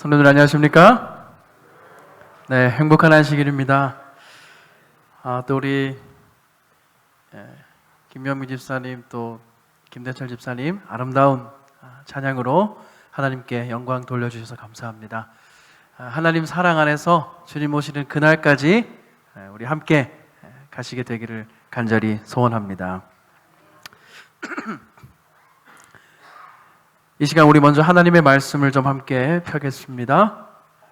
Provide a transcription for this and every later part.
성도들 안녕하십니까? 네, 행복한 안식일입니다. 또 우리 김명미 집사님 또 김대철 집사님 아름다운 찬양으로 하나님께 영광 돌려주셔서 감사합니다. 하나님 사랑 안에서 주님 오시는 그날까지 우리 함께 가시게 되기를 간절히 소원합니다. 이 시간 우리 먼저 하나님의 말씀을 좀 함께 펴겠습니다.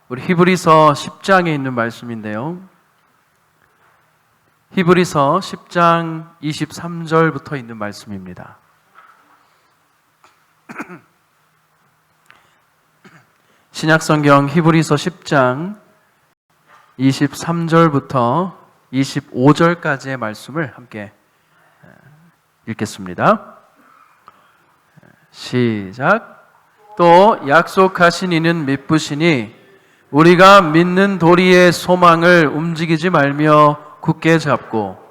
우리 히브리서 10장에 있는 말씀인데요. 히브리서 10장 23절부터 있는 말씀입니다. 신약성경 히브리서 10장 23절부터 25절까지의 말씀을 함께 읽겠습니다. 시작. 또 약속하신 이는 미쁘시니 우리가 믿는 도리의 소망을 움직이지 말며 굳게 잡고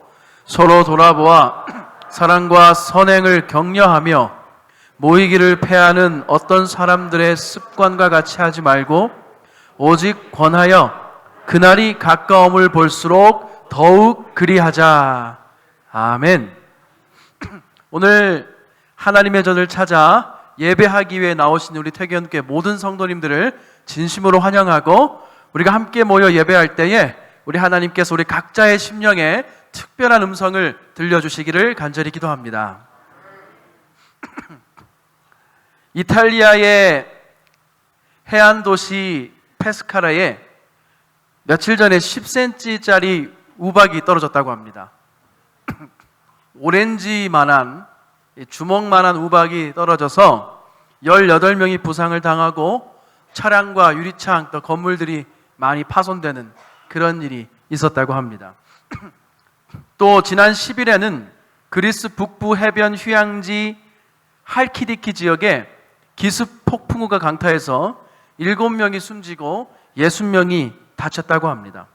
서로 돌아보아 사랑과 선행을 격려하며 모이기를 패하는 어떤 사람들의 습관과 같이 하지 말고 오직 권하여 그날이 가까움을 볼수록 더욱 그리하자. 아멘. 오늘 하나님의 전을 찾아 예배하기 위해 나오신 우리 태교연교회 모든 성도님들을 진심으로 환영하고, 우리가 함께 모여 예배할 때에 우리 하나님께서 우리 각자의 심령에 특별한 음성을 들려주시기를 간절히 기도합니다. 이탈리아의 해안 도시 페스카라에 며칠 전에 10cm짜리 우박이 떨어졌다고 합니다. 오렌지만한, 주먹만한 우박이 떨어져서 18명이 부상을 당하고 차량과 유리창 또 건물들이 많이 파손되는 그런 일이 있었다고 합니다. 또 지난 10일에는 그리스 북부 해변 휴양지 할키디키 지역에 기습 폭풍우가 강타해서 7명이 숨지고 60명이 다쳤다고 합니다.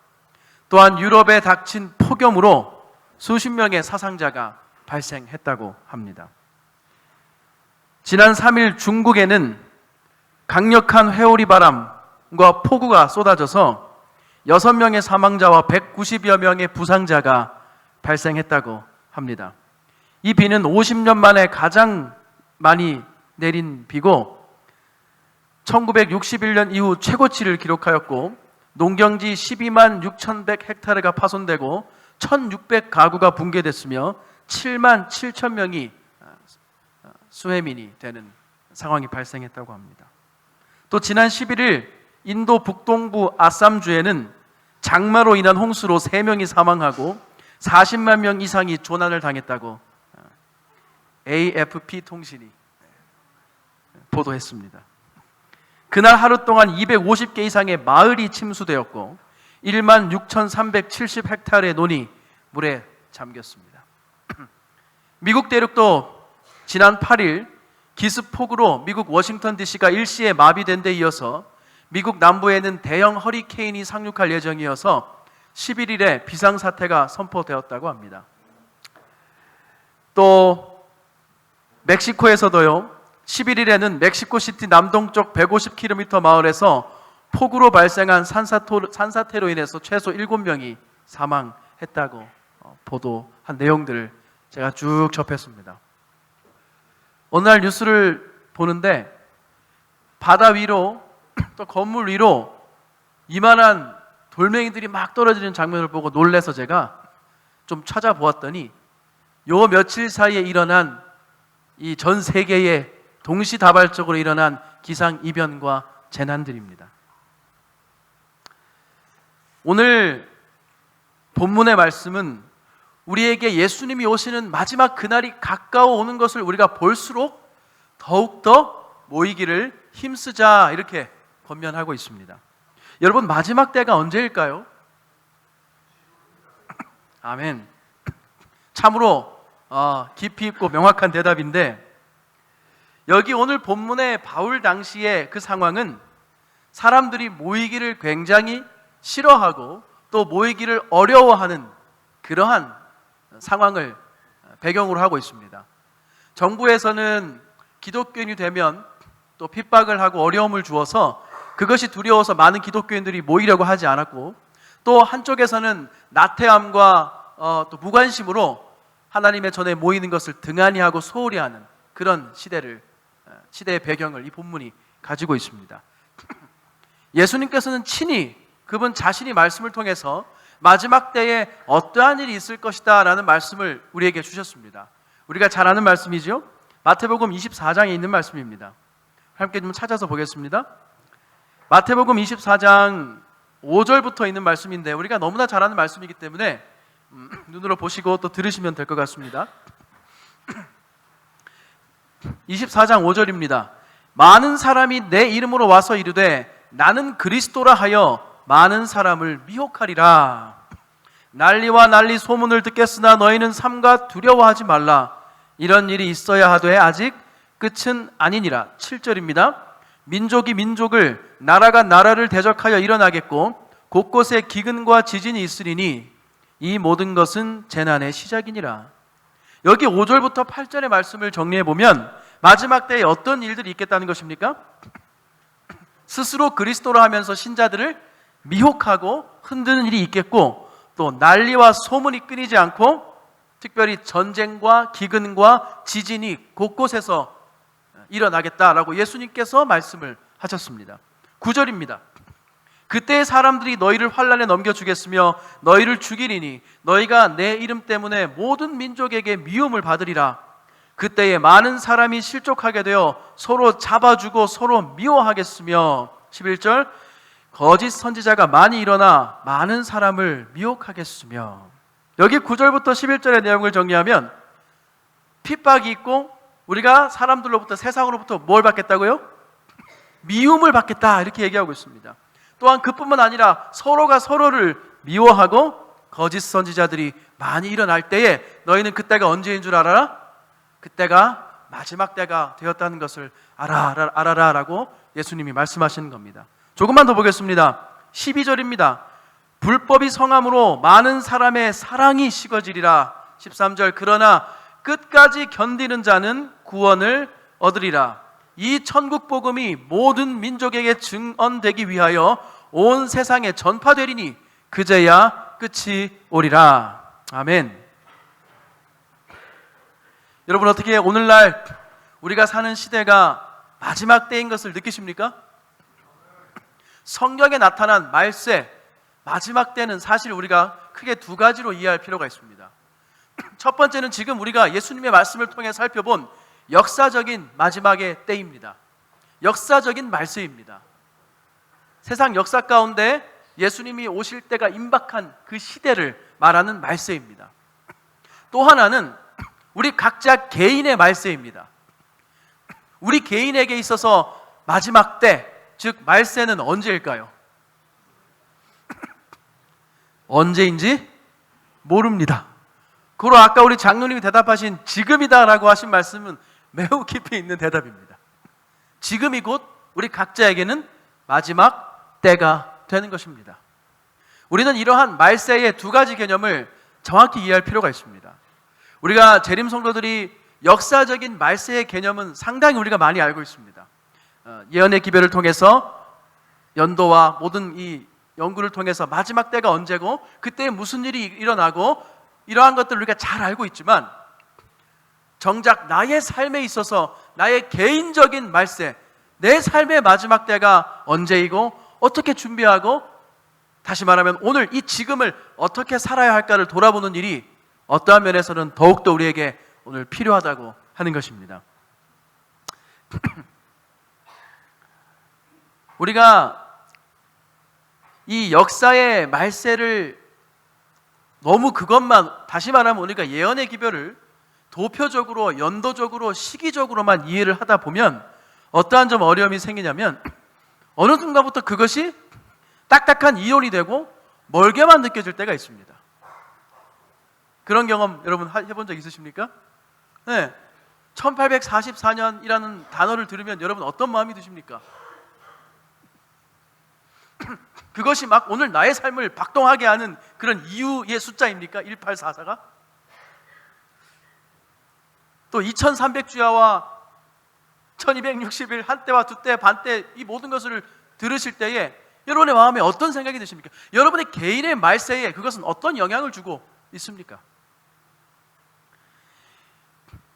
또한 유럽에 닥친 폭염으로 수십 명의 사상자가 발생했다고 합니다. 지난 3일 중국에는 강력한 회오리 바람과 폭우가 쏟아져서 6명의 사망자와 190여 명의 부상자가 발생했다고 합니다. 이 비는 50년 만에 가장 많이 내린 비고 1961년 이후 최고치를 기록하였고, 농경지 12만 6,100헥타르가 파손되고 1,600가구가 붕괴됐으며 7만 7천 명이 수해민이 되는 상황이 발생했다고 합니다. 또 지난 11일 인도 북동부 아쌈주에는 장마로 인한 홍수로 3명이 사망하고 40만 명 이상이 조난을 당했다고 AFP 통신이 보도했습니다. 그날 하루 동안 250개 이상의 마을이 침수되었고 1만 6,370헥타르의 논이 물에 잠겼습니다. 미국 대륙도 지난 8일 기습폭우로 미국 워싱턴 DC가 일시에 마비된 데 이어서 미국 남부에는 대형 허리케인이 상륙할 예정이어서 11일에 비상사태가 선포되었다고 합니다. 또 멕시코에서도요, 11일에는 멕시코시티 남동쪽 150km 마을에서 폭우로 발생한 산사태로 인해서 최소 7명이 사망했다고 보도한 내용들을 제가 쭉 접했습니다. 어느 날 뉴스를 보는데 바다 위로 또 건물 위로 이만한 돌멩이들이 막 떨어지는 장면을 보고 놀라서 제가 좀 찾아보았더니 요 며칠 사이에 일어난 이 전 세계에 동시다발적으로 일어난 기상이변과 재난들입니다. 오늘 본문의 말씀은 우리에게 예수님이 오시는 마지막 그날이 가까워 오는 것을 우리가 볼수록 더욱더 모이기를 힘쓰자, 이렇게 권면하고 있습니다. 여러분, 마지막 때가 언제일까요? 아멘. 참으로 깊이 있고 명확한 대답인데, 여기 오늘 본문의 바울 당시의 그 상황은 사람들이 모이기를 굉장히 싫어하고 또 모이기를 어려워하는 그러한 상황을 배경으로 하고 있습니다. 정부에서는 기독교인이 되면 또 핍박을 하고 어려움을 주어서 그것이 두려워서 많은 기독교인들이 모이려고 하지 않았고, 또 한쪽에서는 나태함과 또 무관심으로 하나님의 전에 모이는 것을 등한히 하고 소홀히 하는 그런 시대의 배경을 이 본문이 가지고 있습니다. 예수님께서는 친히 그분 자신이 말씀을 통해서 마지막 때에 어떠한 일이 있을 것이다 라는 말씀을 우리에게 주셨습니다. 우리가 잘 아는 말씀이죠. 마태복음 24장에 있는 말씀입니다. 함께 좀 찾아서 보겠습니다. 마태복음 24장 5절부터 있는 말씀인데, 우리가 너무나 잘 아는 말씀이기 때문에 눈으로 보시고 또 들으시면 될 것 같습니다. 24장 5절입니다. 많은 사람이 내 이름으로 와서 이르되 나는 그리스도라 하여 많은 사람을 미혹하리라. 난리와 난리 소문을 듣겠으나 너희는 삼가 두려워하지 말라. 이런 일이 있어야 하되 아직 끝은 아니니라. 7절입니다. 민족이 민족을, 나라가 나라를 대적하여 일어나겠고 곳곳에 기근과 지진이 있으리니 이 모든 것은 재난의 시작이니라. 여기 5절부터 8절의 말씀을 정리해 보면 마지막 때에 어떤 일들이 있겠다는 것입니까? 스스로 그리스도라 하면서 신자들을 미혹하고 흔드는 일이 있겠고, 또 난리와 소문이 끊이지 않고 특별히 전쟁과 기근과 지진이 곳곳에서 일어나겠다라고 예수님께서 말씀을 하셨습니다. 9절입니다. 그때 사람들이 너희를 환난에 넘겨주겠으며 너희를 죽이리니 너희가 내 이름 때문에 모든 민족에게 미움을 받으리라. 그때에 많은 사람이 실족하게 되어 서로 잡아주고 서로 미워하겠으며, 11절, 거짓 선지자가 많이 일어나 많은 사람을 미혹하겠으며. 여기 9절부터 11절의 내용을 정리하면 핍박이 있고 우리가 사람들로부터, 세상으로부터 뭘 받겠다고요? 미움을 받겠다, 이렇게 얘기하고 있습니다. 또한 그뿐만 아니라 서로가 서로를 미워하고 거짓 선지자들이 많이 일어날 때에 너희는 그때가 언제인 줄 알아라? 그때가 마지막 때가 되었다는 것을 알아라 라고 예수님이 말씀하시는 겁니다. 조금만 더 보겠습니다. 12절입니다. 불법이 성함으로 많은 사람의 사랑이 식어지리라. 13절, 그러나 끝까지 견디는 자는 구원을 얻으리라. 이 천국 복음이 모든 민족에게 증언되기 위하여 온 세상에 전파되리니 그제야 끝이 오리라. 아멘. 여러분, 어떻게 오늘날 우리가 사는 시대가 마지막 때인 것을 느끼십니까? 성경에 나타난 말세, 마지막 때는 사실 우리가 크게 두 가지로 이해할 필요가 있습니다. 첫 번째는 지금 우리가 예수님의 말씀을 통해 살펴본 역사적인 마지막의 때입니다. 역사적인 말세입니다. 세상 역사 가운데 예수님이 오실 때가 임박한 그 시대를 말하는 말세입니다. 또 하나는 우리 각자 개인의 말세입니다. 우리 개인에게 있어서 마지막 때, 즉 말세는 언제일까요? 언제인지 모릅니다. 그리고 아까 우리 장로님이 대답하신 지금이다라고 하신 말씀은 매우 깊이 있는 대답입니다. 지금이 곧 우리 각자에게는 마지막 때가 되는 것입니다. 우리는 이러한 말세의 두 가지 개념을 정확히 이해할 필요가 있습니다. 우리가 재림 성도들이 역사적인 말세의 개념은 상당히 우리가 많이 알고 있습니다. 예언의 기별을 통해서 연도와 모든 이 연구를 통해서 마지막 때가 언제고 그때 무슨 일이 일어나고 이러한 것들을 우리가 잘 알고 있지만, 정작 나의 삶에 있어서 나의 개인적인 말세, 내 삶의 마지막 때가 언제이고 어떻게 준비하고, 다시 말하면 오늘 이 지금을 어떻게 살아야 할까를 돌아보는 일이 어떠한 면에서는 더욱더 우리에게 오늘 필요하다고 하는 것입니다. 우리가 이 역사의 말세를 너무 그것만, 다시 말하면 우리가 예언의 기별을 도표적으로, 연도적으로, 시기적으로만 이해를 하다 보면 어떠한 좀 어려움이 생기냐면, 어느 순간부터 그것이 딱딱한 이론이 되고 멀게만 느껴질 때가 있습니다. 그런 경험 여러분 해본 적 있으십니까? 네. 1844년이라는 단어를 들으면 여러분 어떤 마음이 드십니까? 그것이 막 오늘 나의 삶을 박동하게 하는 그런 이유의 숫자입니까? 1844가? 또 2300주야와 1260일, 한때와 두때, 반때, 이 모든 것을 들으실 때에 여러분의 마음에 어떤 생각이 드십니까? 여러분의 개인의 말세에 그것은 어떤 영향을 주고 있습니까?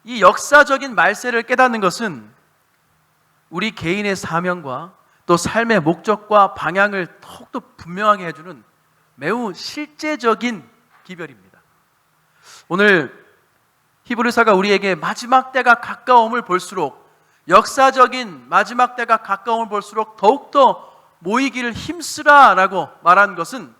이 역사적인 말세를 깨닫는 것은 우리 개인의 사명과 또 삶의 목적과 방향을 더욱더 분명하게 해주는 매우 실제적인 기별입니다. 오늘 히브리서가 우리에게 마지막 때가 가까움을 볼수록, 역사적인 마지막 때가 가까움을 볼수록 더욱더 모이기를 힘쓰라라고 말한 것은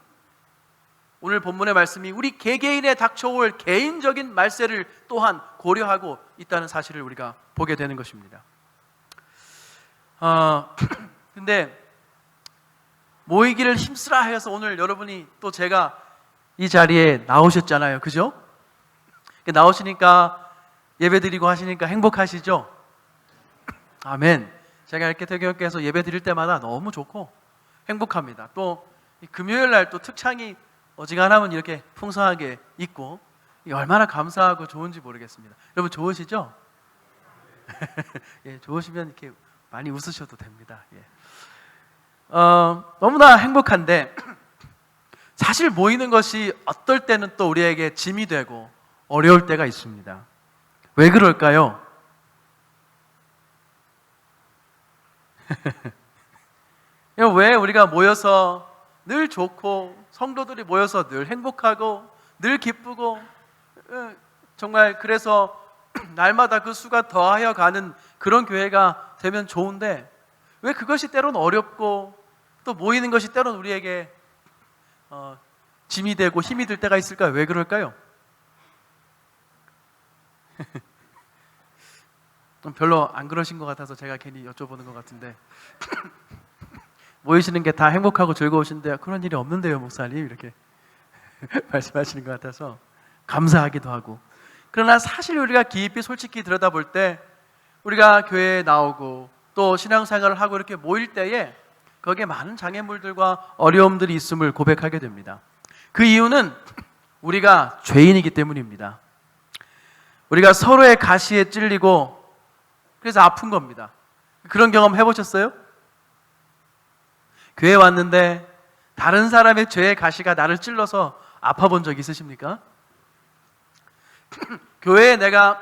오늘 본문의 말씀이 우리 개개인에 닥쳐올 개인적인 말세를 또한 고려하고 있다는 사실을 우리가 보게 되는 것입니다. 근데 모이기를 힘쓰라 해서 오늘 여러분이 또 제가 이 자리에 나오셨잖아요. 그죠? 나오시니까 예배드리고 하시니까 행복하시죠? 아멘. 제가 이렇게 대교회에서 예배 드릴 때마다 너무 좋고 행복합니다. 또 금요일 날 또 특창이 어지간하면 이렇게 풍성하게 있고 얼마나 감사하고 좋은지 모르겠습니다. 여러분 좋으시죠? 예, 좋으시면 이렇게 많이 웃으셔도 됩니다. 예. 너무나 행복한데 사실 모이는 것이 어떨 때는 또 우리에게 짐이 되고 어려울 때가 있습니다. 왜 그럴까요? 왜 우리가 모여서 늘 좋고 성도들이 모여서 늘 행복하고 늘 기쁘고 정말 그래서 날마다 그 수가 더하여 가는 그런 교회가 되면 좋은데 왜 그것이 때로는 어렵고 또 모이는 것이 때로는 우리에게 짐이 되고 힘이 들 때가 있을까요? 왜 그럴까요? 별로 안 그러신 것 같아서 제가 괜히 여쭤보는 것 같은데 모이시는 게 다 행복하고 즐거우신데 그런 일이 없는데요, 목사님 이렇게 말씀하시는 것 같아서 감사하기도 하고. 그러나 사실 우리가 깊이 솔직히 들여다볼 때 우리가 교회에 나오고 또 신앙생활을 하고 이렇게 모일 때에 거기에 많은 장애물들과 어려움들이 있음을 고백하게 됩니다. 그 이유는 우리가 죄인이기 때문입니다. 우리가 서로의 가시에 찔리고 그래서 아픈 겁니다. 그런 경험 해보셨어요? 교회 왔는데 다른 사람의 죄의 가시가 나를 찔러서 아파본 적 있으십니까? 교회에 내가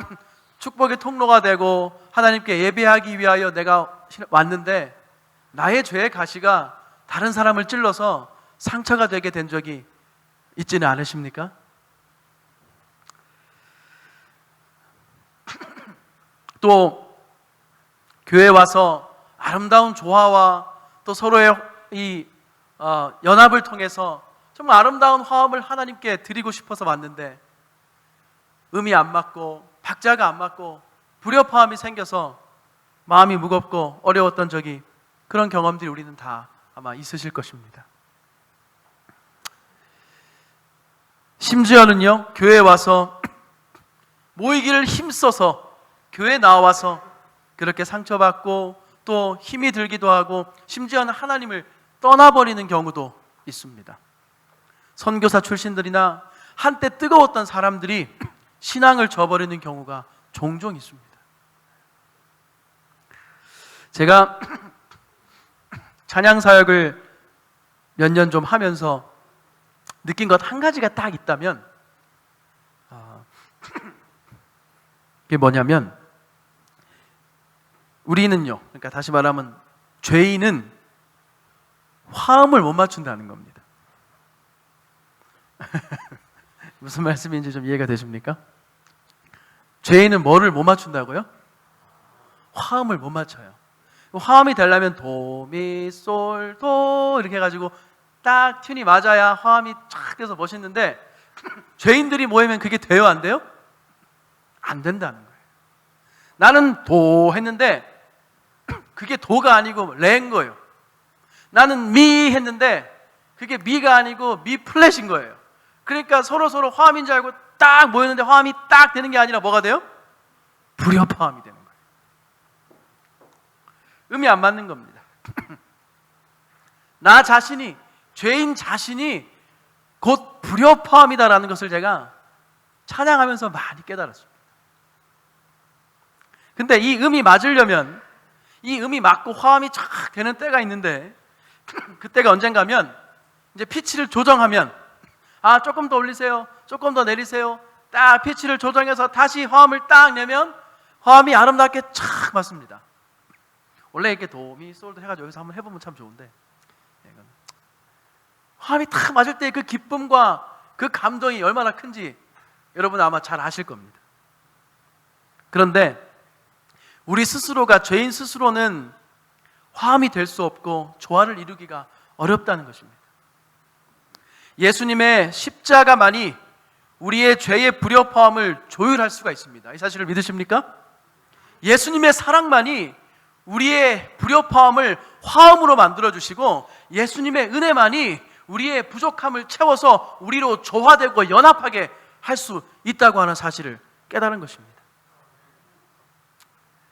축복의 통로가 되고 하나님께 예배하기 위하여 내가 왔는데 나의 죄의 가시가 다른 사람을 찔러서 상처가 되게 된 적이 있지는 않으십니까? 또 교회에 와서 아름다운 조화와 또 서로의 이 연합을 통해서 정말 아름다운 화음을 하나님께 드리고 싶어서 왔는데 음이 안 맞고 박자가 안 맞고 불협화음이 생겨서 마음이 무겁고 어려웠던 적이, 그런 경험들이 우리는 다 아마 있으실 것입니다. 심지어는요, 교회에 와서 모이기를 힘써서 교회에 나와서 그렇게 상처받고 또 힘이 들기도 하고 심지어는 하나님을 떠나버리는 경우도 있습니다. 선교사 출신들이나 한때 뜨거웠던 사람들이 신앙을 저버리는 경우가 종종 있습니다. 제가 찬양 사역을 몇 년 좀 하면서 느낀 것 한 가지가 딱 있다면 그게 뭐냐면 우리는요, 그러니까 다시 말하면 죄인은 화음을 못 맞춘다는 겁니다. 무슨 말씀인지 좀 이해가 되십니까? 죄인은 뭐를 못 맞춘다고요? 화음을 못 맞춰요. 화음이 되려면 도, 미, 솔, 도 이렇게 해가지고 딱 튠이 맞아야 화음이 쫙 돼서 멋있는데 죄인들이 모이면 그게 돼요, 안 돼요? 안 된다는 거예요. 나는 도 했는데 그게 도가 아니고 레인 거예요. 나는 미 했는데 그게 미가 아니고 미 플랫인 거예요. 그러니까 서로 화음인 줄 알고 딱 모였는데 화음이 딱 되는 게 아니라 뭐가 돼요? 불협화음이 되는 거예요. 음이 안 맞는 겁니다. 나 자신이, 죄인 자신이 곧 불협화음이다라는 것을 제가 찬양하면서 많이 깨달았습니다. 근데 이 음이 맞으려면 이 음이 맞고 화음이 쫙 되는 때가 있는데 그때가 언젠가면 이제 피치를 조정하면 조금 더 올리세요, 조금 더 내리세요, 딱 피치를 조정해서 다시 화음을 딱 내면 화음이 아름답게 촥 맞습니다. 원래 이렇게 도미 솔도 해가지고 여기서 한번 해보면 참 좋은데, 화음이 딱 맞을 때 그 기쁨과 그 감동이 얼마나 큰지 여러분 아마 잘 아실 겁니다. 그런데 우리 스스로가, 죄인 스스로는 화음이 될 수 없고 조화를 이루기가 어렵다는 것입니다. 예수님의 십자가만이 우리의 죄의 불협화음을 조율할 수가 있습니다. 이 사실을 믿으십니까? 예수님의 사랑만이 우리의 불협화음을 화음으로 만들어주시고, 예수님의 은혜만이 우리의 부족함을 채워서 우리로 조화되고 연합하게 할 수 있다고 하는 사실을 깨달은 것입니다.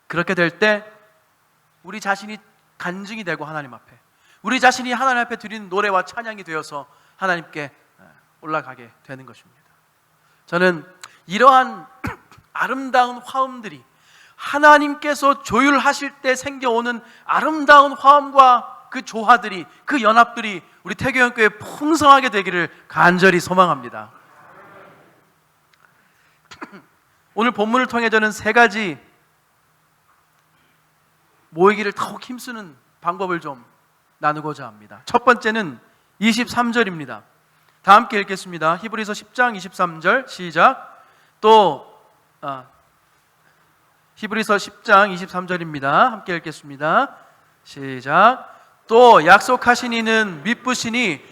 그렇게 될 때 우리 자신이 간증이 되고, 하나님 앞에 우리 자신이 하나님 앞에 드리는 노래와 찬양이 되어서 하나님께 올라가게 되는 것입니다. 저는 이러한 아름다운 화음들이, 하나님께서 조율하실 때 생겨오는 아름다운 화음과 그 조화들이, 그 연합들이 우리 태교연교회 풍성하게 되기를 간절히 소망합니다. 오늘 본문을 통해 저는 세 가지 모이기를 더욱 힘쓰는 방법을 좀 나누고자 합니다. 첫 번째는 23절입니다. 다 함께 읽겠습니다. 히브리서 10장 23절 시작. 히브리서 10장 23절입니다. 함께 읽겠습니다. 시작. 또 약속하신 이는 미쁘시니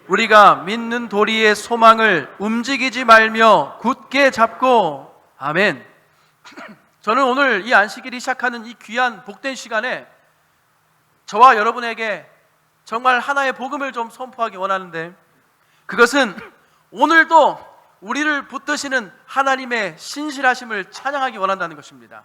우리가 믿는 도리의 소망을 움직이지 말며 굳게 잡고. 아멘. 저는 오늘 이 안식일이 시작하는 이 귀한 복된 시간에 저와 여러분에게 정말 하나의 복음을 좀 선포하기 원하는데, 그것은 오늘도 우리를 붙드시는 하나님의 신실하심을 찬양하기 원한다는 것입니다.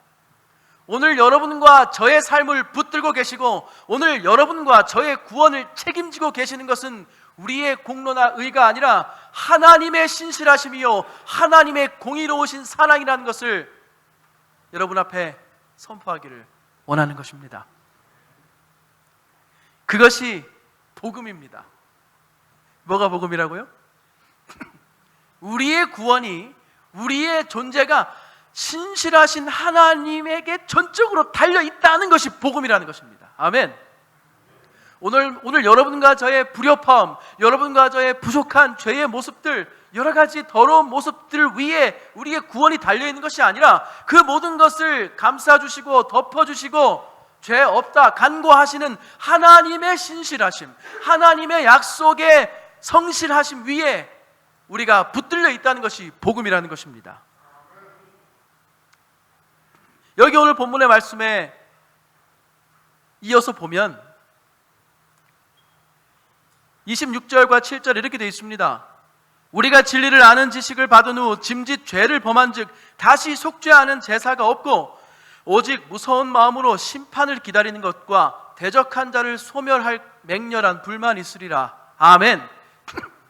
오늘 여러분과 저의 삶을 붙들고 계시고, 오늘 여러분과 저의 구원을 책임지고 계시는 것은 우리의 공로나 의가 아니라 하나님의 신실하심이요 하나님의 공의로우신 사랑이라는 것을 여러분 앞에 선포하기를 원하는 것입니다. 그것이 복음입니다. 뭐가 복음이라고요? 우리의 구원이, 우리의 존재가 신실하신 하나님에게 전적으로 달려있다는 것이 복음이라는 것입니다. 아멘. 오늘 여러분과 저의 불협화음, 여러분과 저의 부족한 죄의 모습들, 여러 가지 더러운 모습들 위에 우리의 구원이 달려있는 것이 아니라, 그 모든 것을 감싸주시고 덮어주시고 죄 없다 간구하시는 하나님의 신실하심, 하나님의 약속의 성실하심 위에 우리가 붙들려 있다는 것이 복음이라는 것입니다. 여기 오늘 본문의 말씀에 이어서 보면 26절과 7절 이렇게 되어 있습니다. 우리가 진리를 아는 지식을 받은 후 짐짓 죄를 범한 즉 다시 속죄하는 제사가 없고 오직 무서운 마음으로 심판을 기다리는 것과 대적한 자를 소멸할 맹렬한 불만 있으리라. 아멘.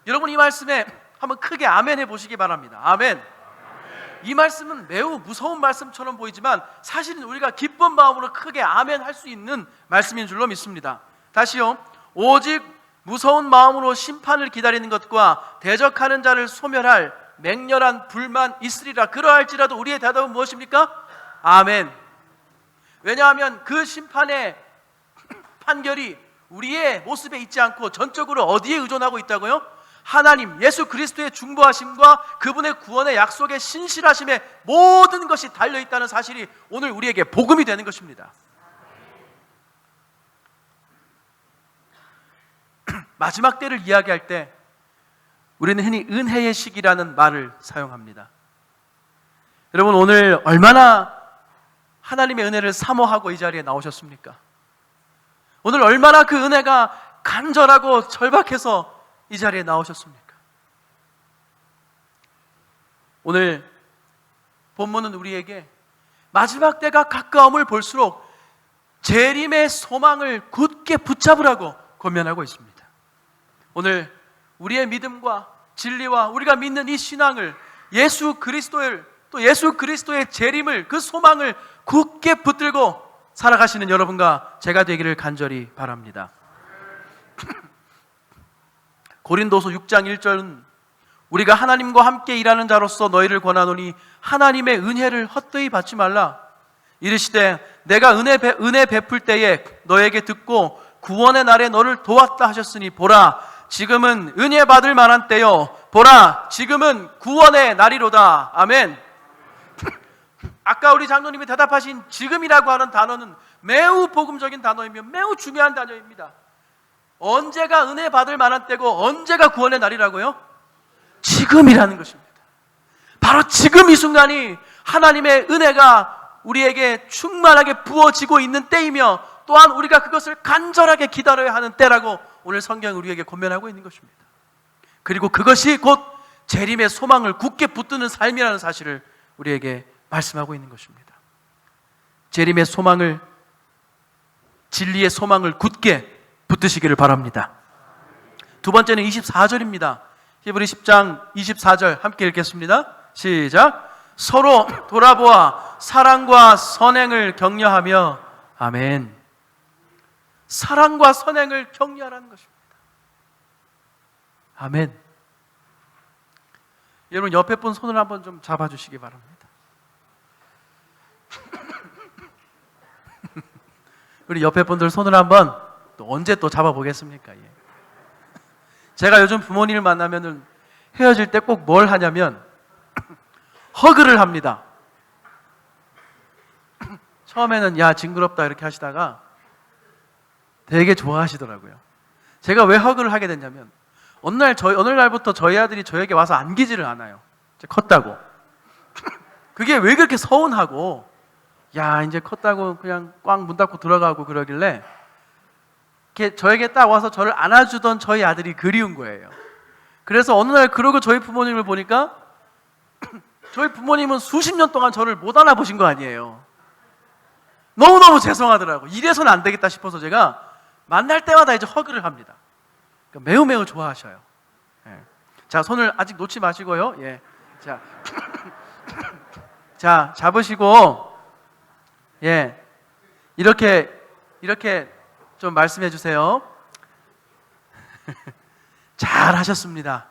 여러분, 이 말씀에 한번 크게 아멘 해보시기 바랍니다. 아멘. 이 말씀은 매우 무서운 말씀처럼 보이지만 사실은 우리가 기쁜 마음으로 크게 아멘 할 수 있는 말씀인 줄로 믿습니다. 다시요. 오직 무서운 마음으로 심판을 기다리는 것과 대적하는 자를 소멸할 맹렬한 불만 있으리라. 그러할지라도 우리의 대답은 무엇입니까? 아멘. 왜냐하면 그 심판의 판결이 우리의 모습에 있지 않고 전적으로 어디에 의존하고 있다고요? 하나님 예수 그리스도의 중보하심과 그분의 구원의 약속의 신실하심에 모든 것이 달려있다는 사실이 오늘 우리에게 복음이 되는 것입니다. 마지막 때를 이야기할 때 우리는 흔히 은혜의 시기라는 말을 사용합니다. 여러분, 오늘 얼마나 하나님의 은혜를 사모하고 이 자리에 나오셨습니까? 오늘 얼마나 그 은혜가 간절하고 절박해서 이 자리에 나오셨습니까? 오늘 본문은 우리에게 마지막 때가 가까움을 볼수록 재림의 소망을 굳게 붙잡으라고 권면하고 있습니다. 오늘 우리의 믿음과 진리와 우리가 믿는 이 신앙을, 예수 그리스도의 재림을, 그 소망을 굳게 붙들고 살아가시는 여러분과 제가 되기를 간절히 바랍니다. 고린도서 6장 1절은 우리가 하나님과 함께 일하는 자로서 너희를 권하노니 하나님의 은혜를 헛되이 받지 말라. 이르시되 내가 은혜 베풀 때에 너에게 듣고 구원의 날에 너를 도왔다 하셨으니 보라 지금은 은혜 받을 만한 때요 보라 지금은 구원의 날이로다. 아멘. 아까 우리 장로님이 대답하신 지금이라고 하는 단어는 매우 복음적인 단어이며 매우 중요한 단어입니다. 언제가 은혜 받을 만한 때고 언제가 구원의 날이라고요? 지금이라는 것입니다. 바로 지금 이 순간이 하나님의 은혜가 우리에게 충만하게 부어지고 있는 때이며 또한 우리가 그것을 간절하게 기다려야 하는 때라고 오늘 성경이 우리에게 권면하고 있는 것입니다. 그리고 그것이 곧 재림의 소망을 굳게 붙드는 삶이라는 사실을 우리에게 말씀하고 있는 것입니다. 재림의 소망을, 진리의 소망을 굳게 붙드시기를 바랍니다. 두 번째는 24절입니다. 히브리 10장 24절 함께 읽겠습니다. 시작. 서로 돌아보아 사랑과 선행을 격려하며. 아멘. 사랑과 선행을 격려하라는 것입니다. 아멘. 여러분 옆에 분 손을 한번 좀 잡아주시기 바랍니다. 우리 옆에 분들 손을 한번 또 언제 또 잡아보겠습니까? 예. 제가 요즘 부모님을 만나면은 헤어질 때 꼭 뭘 하냐면 허그를 합니다. 처음에는 야 징그럽다 이렇게 하시다가 되게 좋아하시더라고요. 제가 왜 허그를 하게 됐냐면 어느 날부터 저희 아들이 저에게 와서 안기지를 않아요. 이제 컸다고. 그게 왜 그렇게 서운하고 야 이제 컸다고 그냥 꽉 문 닫고 들어가고 그러길래 저에게 딱 와서 저를 안아주던 저희 아들이 그리운 거예요. 그래서 어느 날 그러고 저희 부모님을 보니까 저희 부모님은 수십 년 동안 저를 못 안아보신 거 아니에요. 너무너무 죄송하더라고. 이래서는 안 되겠다 싶어서 제가 만날 때마다 이제 허그를 합니다. 그러니까 매우 매우 좋아하셔요. 예. 자, 손을 아직 놓지 마시고요. 예. 자, 자 잡으시고 예 이렇게 좀 말씀해 주세요. 잘 하셨습니다.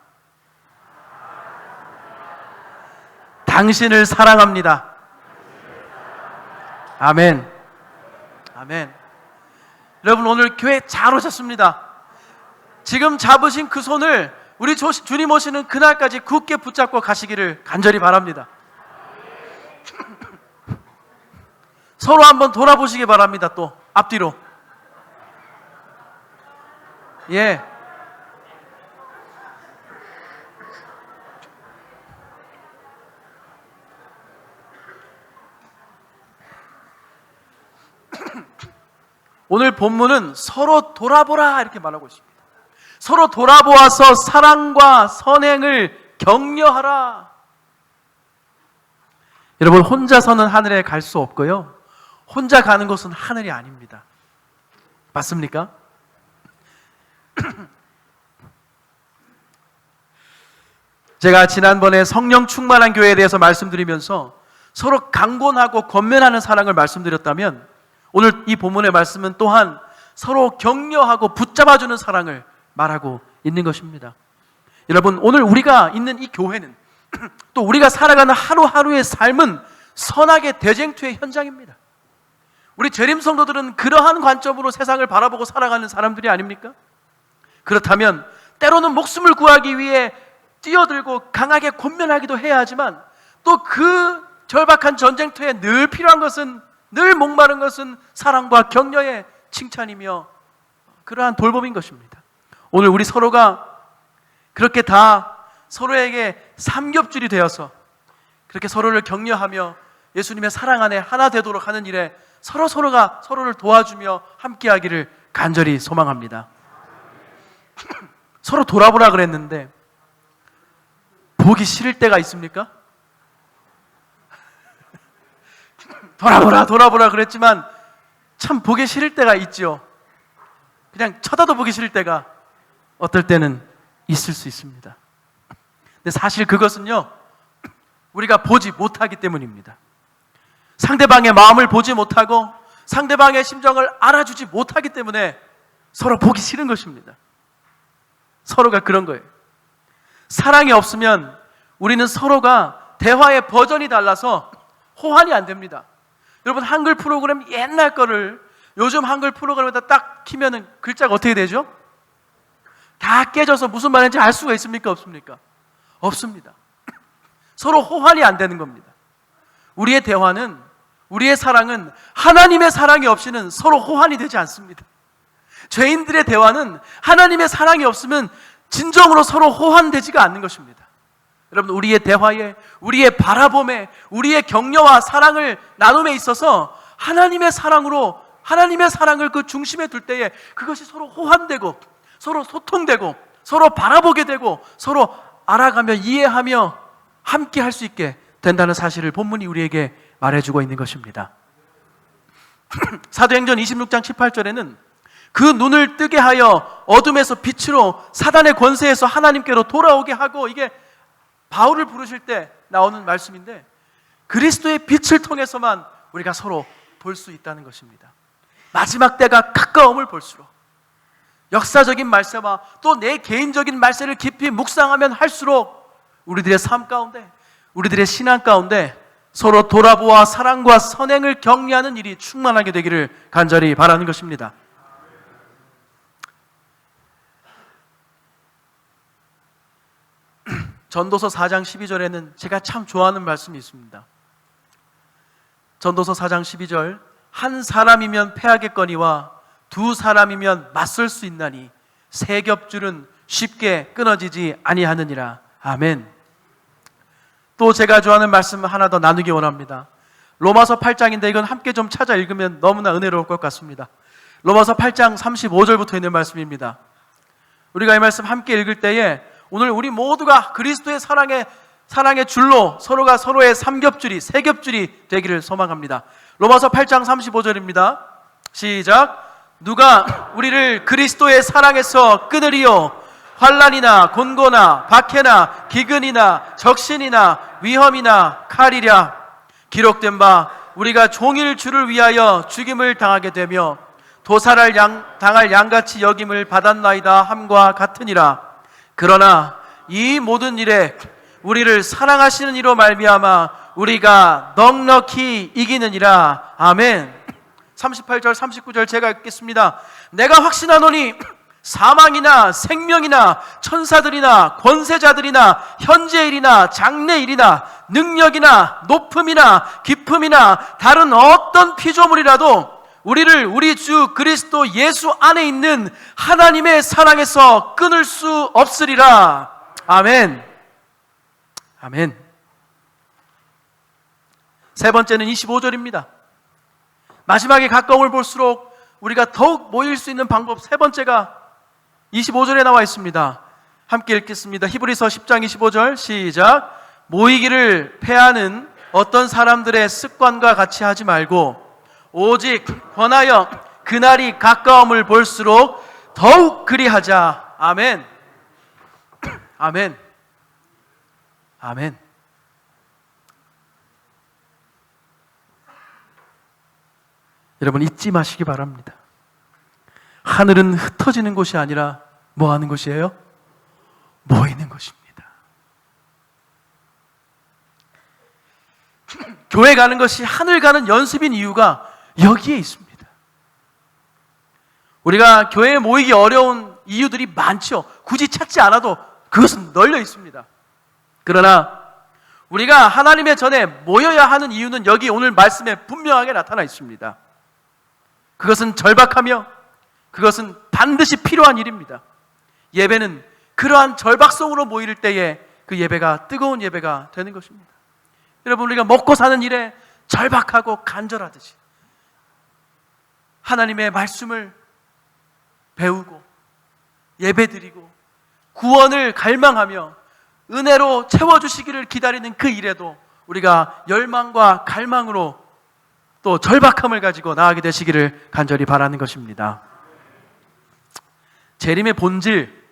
당신을 사랑합니다. 아멘. 아멘. 여러분 오늘 교회 잘 오셨습니다. 지금 잡으신 그 손을 우리 주님 오시는 그날까지 굳게 붙잡고 가시기를 간절히 바랍니다. 서로 한번 돌아보시기 바랍니다. 또 앞뒤로. 예. 오늘 본문은 서로 돌아보라 이렇게 말하고 있습니다. 서로 돌아보아서 사랑과 선행을 격려하라. 여러분 혼자서는 하늘에 갈 수 없고요. 혼자 가는 곳은 하늘이 아닙니다. 맞습니까? 제가 지난번에 성령 충만한 교회에 대해서 말씀드리면서 서로 강권하고 권면하는 사랑을 말씀드렸다면 오늘 이 본문의 말씀은 또한 서로 격려하고 붙잡아주는 사랑을 말하고 있는 것입니다. 여러분 오늘 우리가 있는 이 교회는 또 우리가 살아가는 하루하루의 삶은 선악의 대쟁투의 현장입니다. 우리 재림 성도들은 그러한 관점으로 세상을 바라보고 살아가는 사람들이 아닙니까? 그렇다면 때로는 목숨을 구하기 위해 뛰어들고 강하게 권면하기도 해야 하지만 또 그 절박한 전쟁터에 늘 필요한 것은 늘 목마른 것은 사랑과 격려의 칭찬이며 그러한 돌봄인 것입니다. 오늘 우리 서로가 그렇게 다 서로에게 삼겹줄이 되어서 그렇게 서로를 격려하며 예수님의 사랑 안에 하나 되도록 하는 일에 서로가 서로를 도와주며 함께하기를 간절히 소망합니다. 서로 돌아보라 그랬는데 보기 싫을 때가 있습니까? 돌아보라 그랬지만 참 보기 싫을 때가 있죠. 그냥 쳐다도 보기 싫을 때가 어떨 때는 있을 수 있습니다. 근데 사실 그것은요 우리가 보지 못하기 때문입니다. 상대방의 마음을 보지 못하고 상대방의 심정을 알아주지 못하기 때문에 서로 보기 싫은 것입니다. 서로가 그런 거예요. 사랑이 없으면 우리는 서로가 대화의 버전이 달라서 호환이 안 됩니다. 여러분, 한글 프로그램 옛날 거를 요즘 한글 프로그램에다 딱 키면은 글자가 어떻게 되죠? 다 깨져서 무슨 말인지 알 수가 있습니까? 없습니까? 없습니다. 서로 호환이 안 되는 겁니다. 우리의 대화는, 우리의 사랑은 하나님의 사랑이 없이는 서로 호환이 되지 않습니다. 죄인들의 대화는 하나님의 사랑이 없으면 진정으로 서로 호환되지가 않는 것입니다. 여러분, 우리의 대화에, 우리의 바라봄에, 우리의 격려와 사랑을 나눔에 있어서 하나님의 사랑으로, 하나님의 사랑을 그 중심에 둘 때에 그것이 서로 호환되고 서로 소통되고 서로 바라보게 되고 서로 알아가며 이해하며 함께 할 수 있게 된다는 사실을 본문이 우리에게 말해주고 있는 것입니다. 사도행전 26장 18절에는 그 눈을 뜨게 하여 어둠에서 빛으로 사단의 권세에서 하나님께로 돌아오게 하고, 이게 바울을 부르실 때 나오는 말씀인데, 그리스도의 빛을 통해서만 우리가 서로 볼 수 있다는 것입니다. 마지막 때가 가까움을 볼수록 역사적인 말세와 또 내 개인적인 말세를 깊이 묵상하면 할수록 우리들의 삶 가운데, 우리들의 신앙 가운데 서로 돌아보아 사랑과 선행을 격려하는 일이 충만하게 되기를 간절히 바라는 것입니다. 전도서 4장 12절에는 제가 참 좋아하는 말씀이 있습니다. 전도서 4장 12절, 한 사람이면 패하겠거니와 두 사람이면 맞설 수 있나니 세 겹줄은 쉽게 끊어지지 아니하느니라. 아멘. 또 제가 좋아하는 말씀 하나 더 나누기 원합니다. 로마서 8장인데 이건 함께 좀 찾아 읽으면 너무나 은혜로울 것 같습니다. 로마서 8장 35절부터 있는 말씀입니다. 우리가 이 말씀 함께 읽을 때에 오늘 우리 모두가 그리스도의 사랑의 줄로 서로가 서로의 삼겹줄이, 세겹줄이 되기를 소망합니다. 로마서 8장 35절입니다. 시작. 누가 우리를 그리스도의 사랑에서 끊으리요? 환난이나 곤고나 박해나 기근이나 적신이나 위험이나 칼이랴. 기록된 바 우리가 종일 주를 위하여 죽임을 당하게 되며 도살을 당할 양같이 여김을 받았나이다 함과 같으니라. 그러나 이 모든 일에 우리를 사랑하시는 이로 말미암아 우리가 넉넉히 이기느니라. 아멘. 38절 39절 제가 읽겠습니다. 내가 확신하노니 사망이나 생명이나 천사들이나 권세자들이나 현재일이나 장래일이나 능력이나 높음이나 깊음이나 다른 어떤 피조물이라도 우리를 우리 주 그리스도 예수 안에 있는 하나님의 사랑에서 끊을 수 없으리라. 아멘. 아멘. 세 번째는 25절입니다. 마지막에 가까움을 볼수록 우리가 더욱 모일 수 있는 방법, 세 번째가 25절에 나와 있습니다. 함께 읽겠습니다. 히브리서 10장 25절 시작. 모이기를 패하는 어떤 사람들의 습관과 같이 하지 말고 오직 권하여 그날이 가까움을 볼수록 더욱 그리하자. 아멘. 아멘. 아멘. 여러분, 잊지 마시기 바랍니다. 하늘은 흩어지는 곳이 아니라 뭐 하는 곳이에요? 모이는 곳입니다. 교회 가는 것이 하늘 가는 연습인 이유가 여기에 있습니다. 우리가 교회에 모이기 어려운 이유들이 많죠. 굳이 찾지 않아도 그것은 널려 있습니다. 그러나 우리가 하나님의 전에 모여야 하는 이유는 여기 오늘 말씀에 분명하게 나타나 있습니다. 그것은 절박하며 그것은 반드시 필요한 일입니다. 예배는 그러한 절박 속으로 모일 때에 그 예배가 뜨거운 예배가 되는 것입니다. 여러분, 우리가 먹고 사는 일에 절박하고 간절하듯이 하나님의 말씀을 배우고 예배드리고 구원을 갈망하며 은혜로 채워주시기를 기다리는 그 일에도 우리가 열망과 갈망으로 또 절박함을 가지고 나아가게 되시기를 간절히 바라는 것입니다. 재림의 본질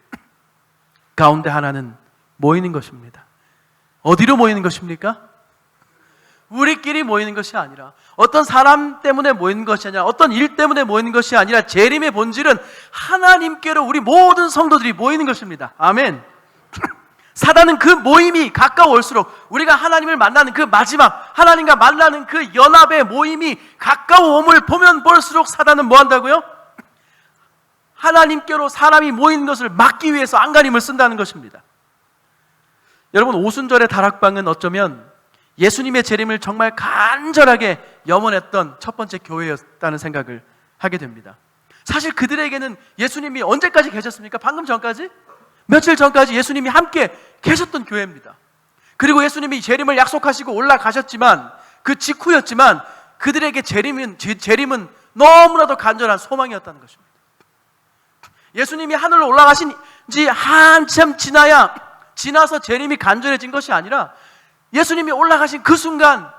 가운데 하나는 모이는 것입니다. 어디로 모이는 것입니까? 우리끼리 모이는 것이 아니라, 어떤 사람 때문에 모이는 것이 아니라, 어떤 일 때문에 모이는 것이 아니라, 재림의 본질은 하나님께로 우리 모든 성도들이 모이는 것입니다. 아멘. 사단은 그 모임이 가까워올수록, 우리가 하나님을 만나는 그 마지막, 하나님과 만나는 그 연합의 모임이 가까워옴을 보면 볼수록 사단은 뭐 한다고요? 하나님께로 사람이 모이는 것을 막기 위해서 안간힘을 쓴다는 것입니다. 여러분, 오순절의 다락방은 어쩌면 예수님의 재림을 정말 간절하게 염원했던 첫 번째 교회였다는 생각을 하게 됩니다. 사실 그들에게는 예수님이 언제까지 계셨습니까? 방금 전까지? 며칠 전까지 예수님이 함께 계셨던 교회입니다. 그리고 예수님이 재림을 약속하시고 올라가셨지만, 그 직후였지만 그들에게 재림은 너무나도 간절한 소망이었다는 것입니다. 예수님이 하늘로 올라가신 지 한참 지나서 재림이 간절해진 것이 아니라, 예수님이 올라가신 그 순간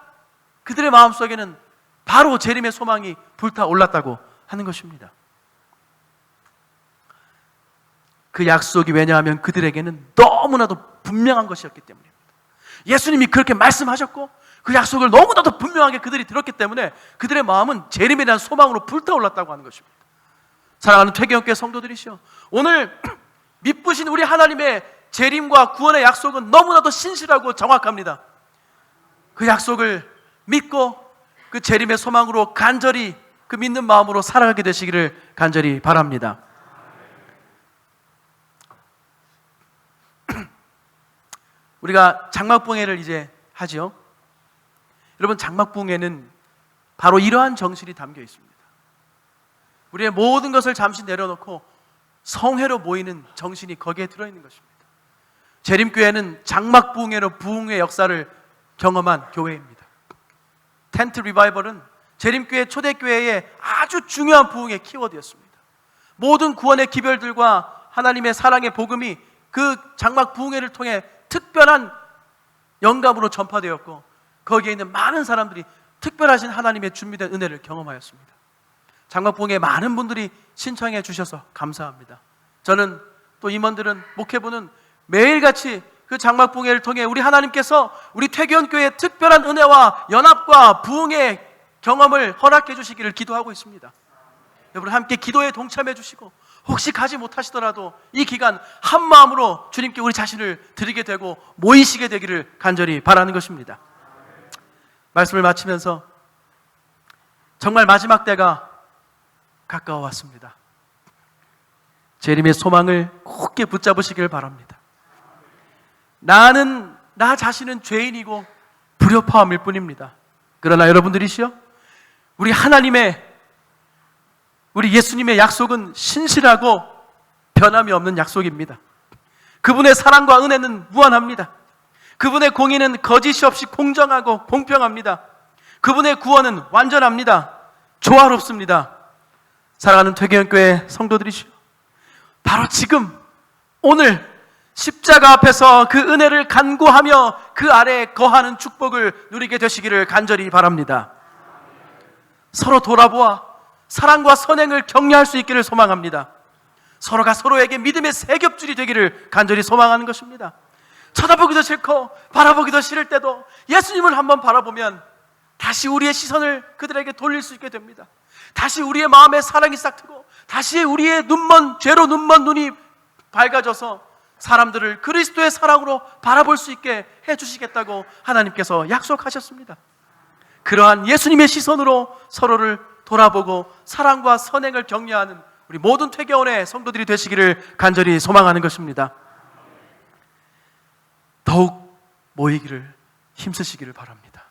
그들의 마음속에는 바로 재림의 소망이 불타올랐다고 하는 것입니다. 그 약속이 왜냐하면 그들에게는 너무나도 분명한 것이었기 때문입니다. 예수님이 그렇게 말씀하셨고 그 약속을 너무나도 분명하게 그들이 들었기 때문에 그들의 마음은 재림에 대한 소망으로 불타올랐다고 하는 것입니다. 사랑하는 퇴계원교회 성도들이시여, 오늘 믿으신 우리 하나님의 재림과 구원의 약속은 너무나도 신실하고 정확합니다. 그 약속을 믿고 그 재림의 소망으로 간절히 그 믿는 마음으로 살아가게 되시기를 간절히 바랍니다. 우리가 장막붕해를 이제 하지요. 여러분, 장막붕해는 바로 이러한 정신이 담겨 있습니다. 우리의 모든 것을 잠시 내려놓고 성회로 모이는 정신이 거기에 들어있는 것입니다. 재림교회는 장막붕해로 부흥의 역사를 경험한 교회입니다. 텐트 리바이벌은 재림교회 초대교회의 아주 중요한 부흥의 키워드였습니다. 모든 구원의 기별들과 하나님의 사랑의 복음이 그 장막 부흥회를 통해 특별한 영감으로 전파되었고, 거기에 있는 많은 사람들이 특별하신 하나님의 준비된 은혜를 경험하였습니다. 장막 부흥회 많은 분들이 신청해 주셔서 감사합니다. 저는 또 임원들은, 목회부는 매일같이 그 장막 부흥회를 통해 우리 하나님께서 우리 퇴계원교회의 특별한 은혜와 연합과 부흥의 경험을 허락해 주시기를 기도하고 있습니다. 여러분, 함께 기도에 동참해 주시고, 혹시 가지 못하시더라도 이 기간 한 마음으로 주님께 우리 자신을 드리게 되고 모이시게 되기를 간절히 바라는 것입니다. 말씀을 마치면서 정말 마지막 때가 가까워 왔습니다. 재림의 소망을 굳게 붙잡으시길 바랍니다. 나 자신은 죄인이고 불효파함일 뿐입니다. 그러나 여러분들이시여, 우리 예수님의 약속은 신실하고 변함이 없는 약속입니다. 그분의 사랑과 은혜는 무한합니다. 그분의 공의는 거짓이 없이 공정하고 공평합니다. 그분의 구원은 완전합니다. 조화롭습니다. 사랑하는 퇴계원교회 성도들이시여, 바로 지금 오늘 십자가 앞에서 그 은혜를 간구하며 그 아래에 거하는 축복을 누리게 되시기를 간절히 바랍니다. 서로 돌아보아 사랑과 선행을 격려할 수 있기를 소망합니다. 서로가 서로에게 믿음의 세겹줄이 되기를 간절히 소망하는 것입니다. 쳐다보기도 싫고 바라보기도 싫을 때도 예수님을 한번 바라보면 다시 우리의 시선을 그들에게 돌릴 수 있게 됩니다. 다시 우리의 마음에 사랑이 싹 트고, 다시 우리의 죄로 눈먼 눈이 밝아져서 사람들을 그리스도의 사랑으로 바라볼 수 있게 해주시겠다고 하나님께서 약속하셨습니다. 그러한 예수님의 시선으로 서로를 돌아보고 사랑과 선행을 격려하는 우리 모든 퇴계원의 성도들이 되시기를 간절히 소망하는 것입니다. 더욱 모이기를 힘쓰시기를 바랍니다.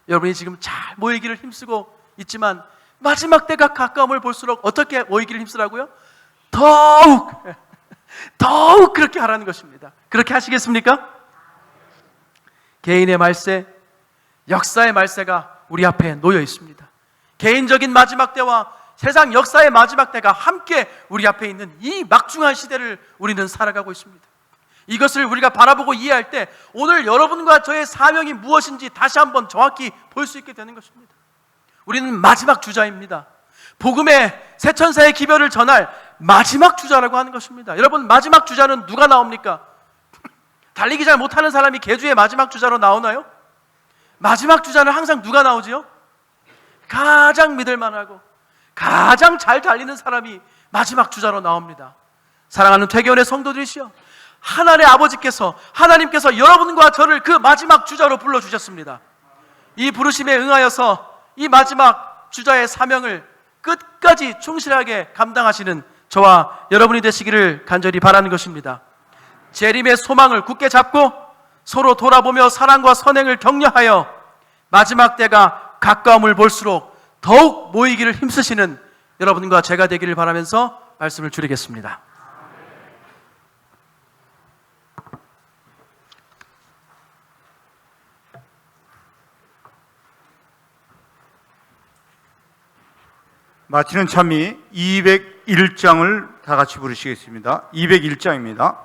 여러분이 지금 잘 모이기를 힘쓰고 있지만 마지막 때가 가까움을 볼수록 어떻게 모이기를 힘쓰라고요? 더욱 그렇게 하라는 것입니다. 그렇게 하시겠습니까? 개인의 말세, 역사의 말세가 우리 앞에 놓여 있습니다. 개인적인 마지막 때와 세상 역사의 마지막 때가 함께 우리 앞에 있는 이 막중한 시대를 우리는 살아가고 있습니다. 이것을 우리가 바라보고 이해할 때 오늘 여러분과 저의 사명이 무엇인지 다시 한번 정확히 볼 수 있게 되는 것입니다. 우리는 마지막 주자입니다. 복음의 새천사의 기별을 전할 마지막 주자라고 하는 것입니다. 여러분, 마지막 주자는 누가 나옵니까? 달리기 잘 못하는 사람이 개주의 마지막 주자로 나오나요? 마지막 주자는 항상 누가 나오지요? 가장 믿을만하고 가장 잘 달리는 사람이 마지막 주자로 나옵니다. 사랑하는 퇴교원의 성도들이시여, 하나님의 아버지께서, 하나님께서 여러분과 저를 그 마지막 주자로 불러주셨습니다. 이 부르심에 응하여서 이 마지막 주자의 사명을 끝까지 충실하게 감당하시는 저와 여러분이 되시기를 간절히 바라는 것입니다. 재림의 소망을 굳게 잡고 서로 돌아보며 사랑과 선행을 격려하여 마지막 때가 가까움을 볼수록 더욱 모이기를 힘쓰시는 여러분과 제가 되기를 바라면서 말씀을 줄이겠습니다. 마치는 찬미 201장을 다 같이 부르시겠습니다. 201장입니다.